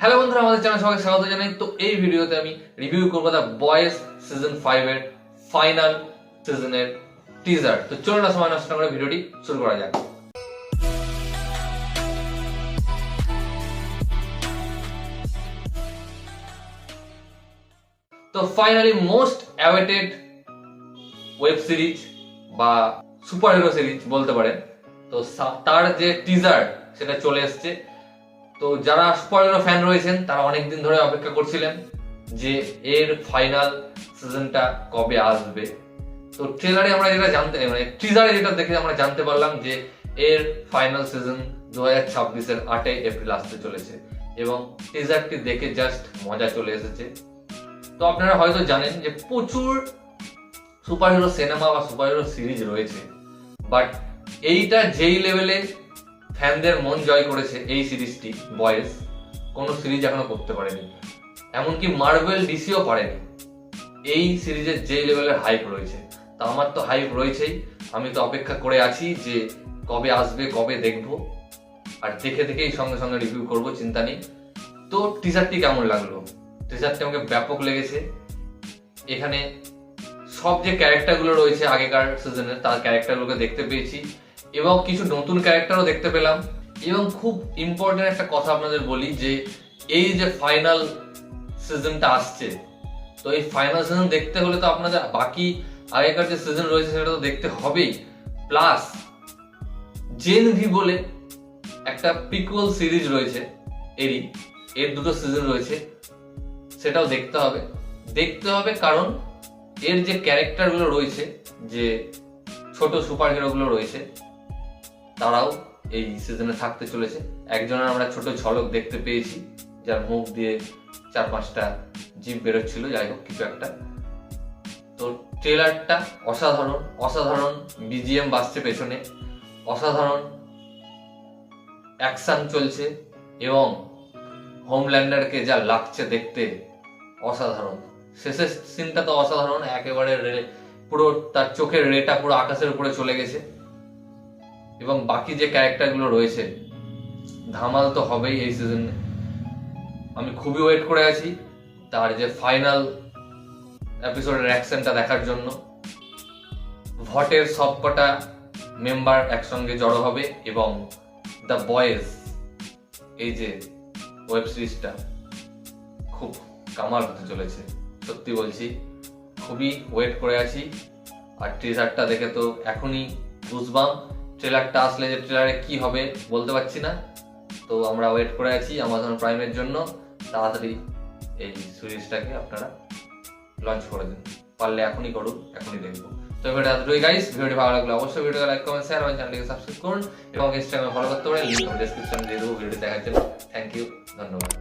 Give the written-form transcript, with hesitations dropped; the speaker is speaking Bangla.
হ্যালো বন্ধুরা, আমাদের চ্যানেলে সবাইকে স্বাগত জানাই। তো এই ভিডিওতে আমি রিভিউ করবো দ্য বয়েজ সিজন 5 এর ফাইনাল সিজনের টিজার। তো চলো না সময় নষ্ট করে ভিডিওটি শুরু করা যাক। তো finally most awaited web series বা সুপার হিরো সিরিজ বলতে পারেন, তো তার যে টিজার সেটা চলে এসছে। তো যারা সুপার হিরো ফ্যান রয়েছেন তারা অনেকদিন ধরে অপেক্ষা করছিলেন যে এর ফাইনাল সিজনটা কবে আসবে। তো ট্রেলারে আমরা যেটা টিজারে যেটা দেখে আমরা জানতে পারলাম যে এর ফাইনাল সিজন 2026-এর 8 এপ্রিল আসতে চলেছে এবং টিজারটি দেখে জাস্ট মজা চলে এসেছে। তো আপনারা হয়তো জানেন যে প্রচুর সুপার হিরো সিনেমা বা সুপার হিরো সিরিজ রয়েছে, বাট এইটা যেই লেভেলে ফ্যানদের মন জয় করেছে এই সিরিজটি বয়েজ কোনো সিরিজ এখনো করতে পারেনি, এমনকি মার্ভেল ডিসিও পারেনি। এই সিরিজের যে লেভেলের হাইপ রয়েছে, তা আমার তো হাইপ রয়েছেই। আমি তো অপেক্ষা করে আছি যে কবে আসবে, কবে দেখবো, আর দেখে দেখেই সঙ্গে সঙ্গে রিভিউ করবো, চিন্তা নেই। তো টিজারটি কেমন লাগলো? টিজারটি আমাকে ব্যাপক লেগেছে। এখানে সব যে ক্যারেক্টারগুলো রয়েছে আগেকার সিজনের, তার ক্যারেক্টারগুলোকে দেখতে পেয়েছি এবং কিছু নতুন ক্যারেক্টারও দেখতে পেলাম। এবং খুব ইম্পর্টেন্ট একটা কথা আপনাদের বলি যে এই যে ফাইনাল সিজনটা আসছে, তো এই ফাইনাল সিজন দেখতে হলে তো আপনাদের বাকি আগেকার যে সিজন রয়েছে সেটা তো দেখতে হবেই, প্লাস জেন ভি বলে একটা প্রিকুয়াল সিরিজ রয়েছে, এর দুটো সিজন রয়েছে, সেটাও দেখতে হবে কারণ এর যে ক্যারেক্টারগুলো রয়েছে, যে ছোট সুপার হিরো গুলো রয়েছে, তারাও এই সিজনে থাকতে চলেছে। একজনের আমরা ছোট ঝলক দেখতে পেয়েছি, যার মুখ দিয়ে 4-5টা জিভ বেরোচ্ছিল, যাই হোক কিছু একটা। তো ট্রেলারটা অসাধারণ বিজিএম বাজছে পেছনে, অসাধারণ অ্যাকশন চলছে এবং হোমল্যান্ডারকে যা লাগছে দেখতে অসাধারণ। শেষের সিনটা তো অসাধারণ, একেবারে পুরো তার চোখের রেটা পুরো আকাশের উপরে চলে গেছে। এবং বাকি যে ক্যারেক্টারগুলো রয়েছে, ধামাল তো হবেই এই সিজনে। আমি খুবই ওয়েট করে আছি তার যে ফাইনাল এপিসোডের অ্যাকশনটা দেখার জন্য। ভটের সবকটা মেম্বার একসঙ্গে জড়ো হবে এবং দ্য বয়েজ এই যে ওয়েব সিরিজটা খুব কামাল হতে চলেছে, সত্যি বলছি। খুবই ওয়েট করে আছি। আর ট্রেলারটা দেখে তো এখনই বুঝবাম, ট্রেলারটা আসলে যে ট্রেলারে কি হবে বলতে পারছি না। তো আমরা ওয়েট করে আছি অ্যামাজন প্রাইমের জন্য। তাড়াতাড়ি এই সিরিজটাকে আপনারা লঞ্চ করে দিন, পারলে এখনই করুন, এখনই দেখবো। তো ভিডিওটা এতটুকুই গাইস। ভিডিওটি ভালো লাগলে অবশ্যই ভিডিওটা লাইক, কমেন্ট, শেয়ার এবং চ্যানেলটিকে সাবস্ক্রাইব করুন এবং ইনস্টাগ্রামে ফলো করতে পারেন, লিংক আমি ডেসক্রিপশনে দিয়ে দেবো। ভিডিওটি দেখার জন্য থ্যাংক ইউ, ধন্যবাদ।